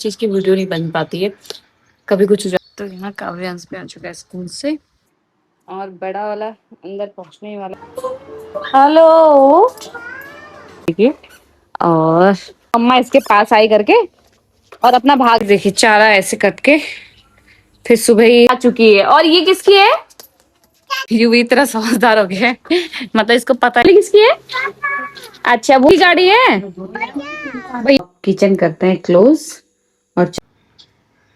चीज की वीडियो नहीं बन पाती है, कभी कुछ हो जाता। तो यहाँ काव्यांश भी आ चुका है स्कूल से और बड़ा वाला अंदर पहुंचने वाला। हेलो, देखिए। और अम्मा इसके पास आई करके और अपना भाग देखिए, चारा ऐसे कट के फिर सुबह ही आ चुकी है। और ये किसकी है? यूवी तरह समझदार हो गया है। मतलब इसको पता है किसकी है। अच्छा, वो ही गाड़ी है भाई। किचन करते हैं क्लोज। और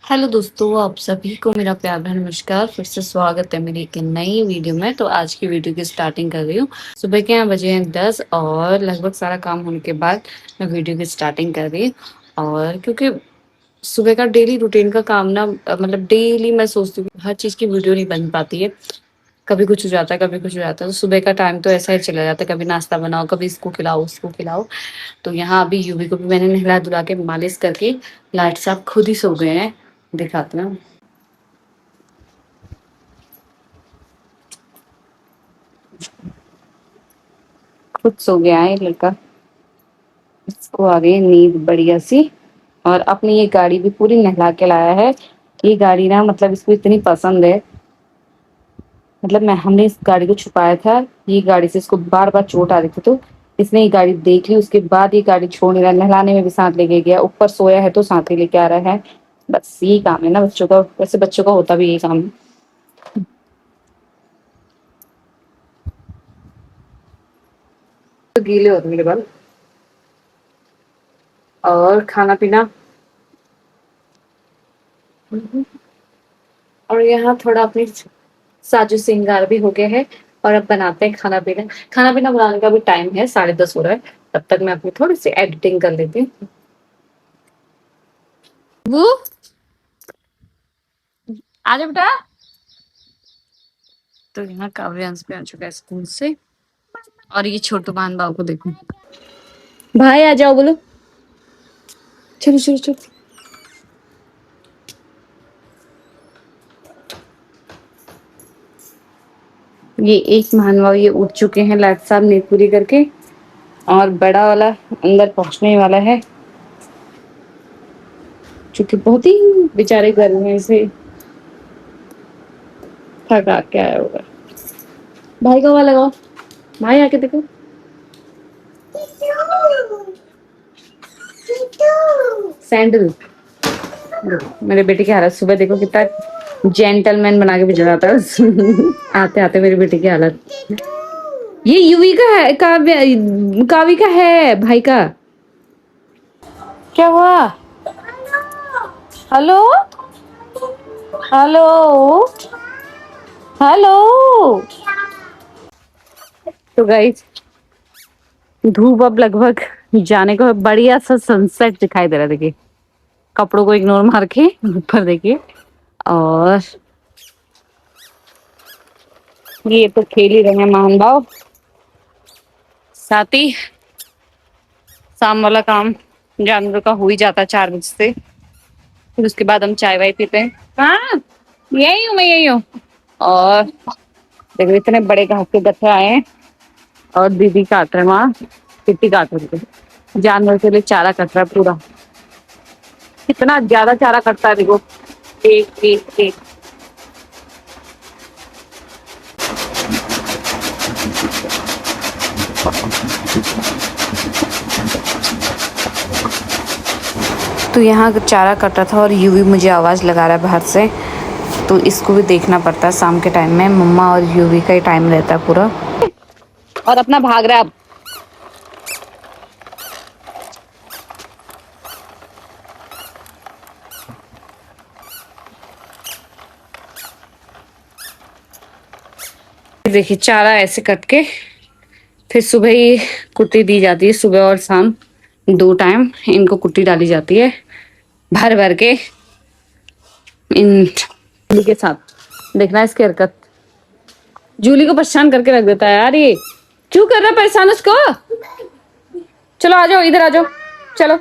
हेलो दोस्तों, आप सभी को मेरा प्यार भरा नमस्कार। फिर से स्वागत है मेरी एक नई वीडियो में। तो आज की वीडियो की स्टार्टिंग कर रही हूँ। सुबह के यहाँ बजे हैं 10 और लगभग सारा काम होने के बाद मैं वीडियो की स्टार्टिंग कर रही हूँ। और क्योंकि सुबह का डेली रूटीन का काम ना, मतलब डेली मैं सोचती हूँ हर चीज़ की वीडियो नहीं बन पाती है, कभी कुछ हो जाता है कभी कुछ हो जाता है। तो सुबह का टाइम तो ऐसा ही चला जाता है, कभी नाश्ता बनाओ, कभी इसको खिलाओ उसको खिलाओ। तो यहाँ अभी यूवी को भी मैंने नहला धुला के मालिश करके लाइट साहब खुद ही सो गए हैं। दिखाते ना, खुद सो गया है लड़का। इसको आ गई नींद बढ़िया सी। और अपनी ये गाड़ी भी पूरी नहला के लाया है। ये गाड़ी ना, मतलब इसको इतनी पसंद है। मतलब मैं हमने इस गाड़ी को छुपाया था। ये गाड़ी से इसको बार बार चोट आ रही थी, तो इसने ये गाड़ी देख ली। उसके बाद ये गाड़ी छोड़ नहीं रहा, नहलाने में भी साथ लेके गया, ऊपर सोया है तो साथ ही लेके आ रहा है। बस यही काम है ना बच्चों का। वैसे बच्चों का होता भी यही काम है। तो गीले होते मेरे बाल। और खाना पीना। और यहाँ थोड़ा अपनी साजो श्रृंगार भी हो गया है। और अब बनाते हैं खाना पीना। खाना पीना बनाने का भी टाइम है, 10:30 हो रहा है। तब तक मैं अपनी थोड़ी सी एडिटिंग कर लेती हूँ। वो आजा बेटा। तो यहाँ काव्यांश भी आ चुका है स्कूल से। और ये छोटू बहन बाबू को देखो। भाई आ जाओ, बोलो। चलो चलो चलो। ये एक महानुभाव ये उठ चुके हैं लाट साहब नींद पूरी करके। और बड़ा वाला अंदर पहुंचने वाला है, क्योंकि बहुत ही बेचारे गर्मी से थका के आया होगा। भाई का हुआ लगाओ, भाई आके देखो। सैंडल। मेरे बेटे की हालत सुबह देखो, कितना जेंटलमैन बना के भेजा था। आते आते मेरी बेटी की हालत। ये यूवी का है, कावी का है, भाई का। क्या हुआ? Hello hello hello. तो गाइस, धूप अब लगभग जाने को, बढ़िया सा सनसेट दिखाई दे रहा है। देखिए, कपड़ों को इग्नोर मार के ऊपर देखिए। और ये तो खेल ही रहे हैं महान भाव। साथ ही शाम वाला काम जानवरों का हो ही जाता है 4 बजे से। फिर उसके बाद हम चाय वाय पीते हैं। हाँ, यही हूँ, मैं यही हूँ। और देखो, इतने बड़े घास के गट्ठे आए हैं। और दीदी काट रहे वहाँ, कितनी काट रही है। जानवर के लिए चारा कट रहा है पूरा। कितना ज्यादा चारा कटता है देखो, एक एक एक। तो यहाँ चारा कट रहा था और यूवी मुझे आवाज़ लगा रहा है बाहर से। तो इसको भी देखना पड़ता है शाम के टाइम में। मम्मा और यूवी का ही टाइम रहता है पूरा। और अपना भाग रहा है अब। देखिए, चारा ऐसे कट के फिर सुबह ही कुट्टी दी जाती है। सुबह और शाम 2 टाइम इनको कुट्टी डाली जाती है, भर भर के इन जूली के साथ। देखना इसकी हरकत, जूली को परेशान करके रख देता है यार। ये क्यों कर रहा है परेशान उसको? चलो आ जाओ, इधर आ जाओ, चलो।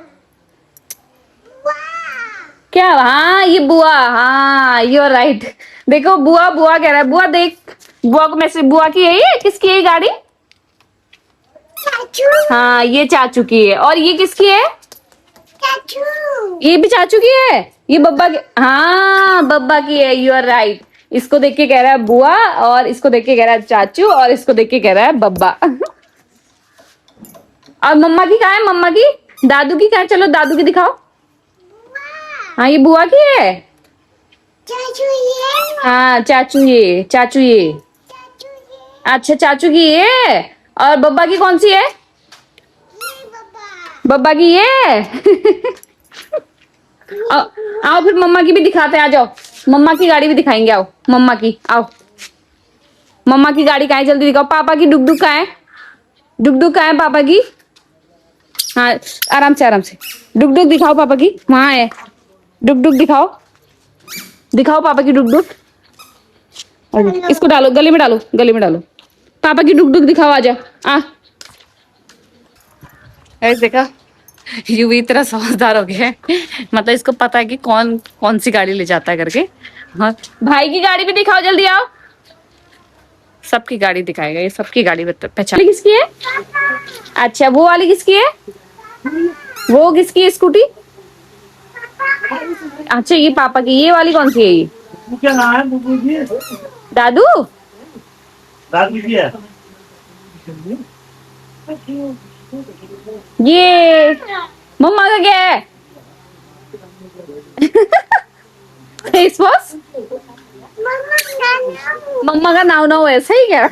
क्या? हाँ ये बुआ, हाँ यू आर राइट। देखो बुआ बुआ कह रहा है। बुआ देख, बुआ को मैसेज, बुआ की है ये? किसकी है ये गाड़ी? चाचू। हाँ ये चाचू की है। और ये किसकी है? ये भी चाचू की है, ये बब्बा की, हाँ बब्बा की है, यू आर राइट। इसको देख के कह रहा है बुआ, और इसको देख के कह रहा है चाचू, और इसको देख के कह रहा है बब्बा। और मम्मा की कहाँ है, मम्मा की, दादू की कहाँ है? चलो दादू की दिखाओ। हाँ ये बुआ की है। चाचू ये, हाँ चाचू ये, चाचू ये, अच्छा चाचू की ये। और बब्बा की कौन सी है? बब्बा की ये। आओ, आओ फिर मम्मा की भी दिखाते हैं, आ जाओ। मम्मा की गाड़ी भी दिखाएंगे, आओ मम्मा की, आओ। मम्मा की गाड़ी कहाँ है, जल्दी दिखाओ। पापा की डुग डुग कहाँ है? डुग डुग कहाँ है पापा की? हाँ आराम से आराम से, डुग डुग दिखाओ पापा की, वहां है। डुग डुग दिखाओ, दिखाओ पापा की डुग डुग। इसको डालो गले में, डालो गले में डालो। पापा की डुग डुग दिखाओ, आजा आ। ऐसे देखा, यूं भी इतना समझदार हो गया है, मतलब इसको पता है कि कौन कौन सी गाड़ी ले जाता है करके। हाँ भाई की गाड़ी भी दिखाओ, जल्दी आओ। सबकी गाड़ी दिखाएगा ये, सबकी गाड़ी पहचान। किसकी है? अच्छा वो वाली किसकी है? वो किसकी है स्कूटी? अच्छा ये पापा की, ये वाली कौन सी है ये? क्या नाम है बुबू जी? दादू, दादू की है ये। मम्मा का क्या है? Face wash. मम्मा का नाव नाव ऐसा ही क्या?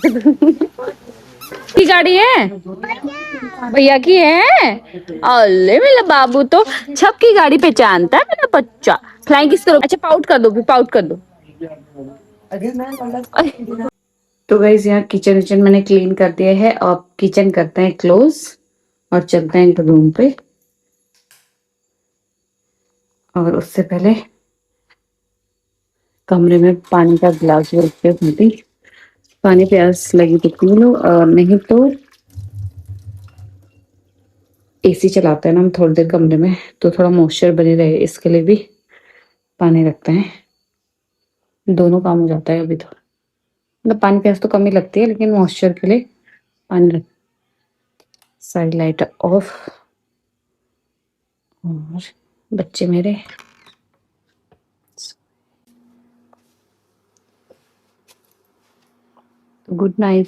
की गाड़ी है, भैया की है। अल्ले मेरा बाबू तो सबकी गाड़ी पहचानता है मेरा बच्चा। फ्लाइंग किस करो, अच्छा पाउट कर दो, फिर पाउट कर दो। तो गाइस यहाँ किचन विचन मैंने क्लीन कर दिया है, और किचन करते हैं क्लोज और चलते हैं रूम पे। और उससे पहले कमरे में पानी का गिलास रख के होती, पानी प्यास लगी तो पी लो, और नहीं तो एसी चलाते हैं ना हम थोड़ी देर कमरे में, तो थोड़ा मॉइस्चर बने रहे, इसके लिए भी पानी रखते हैं। दोनों काम हो जाता है अभी तो, मतलब पानी प्यास तो कम ही लगती है, लेकिन मॉइस्चर के लिए पानी रख। सारी लाइट ऑफ। और बच्चे मेरे गुड नाइट।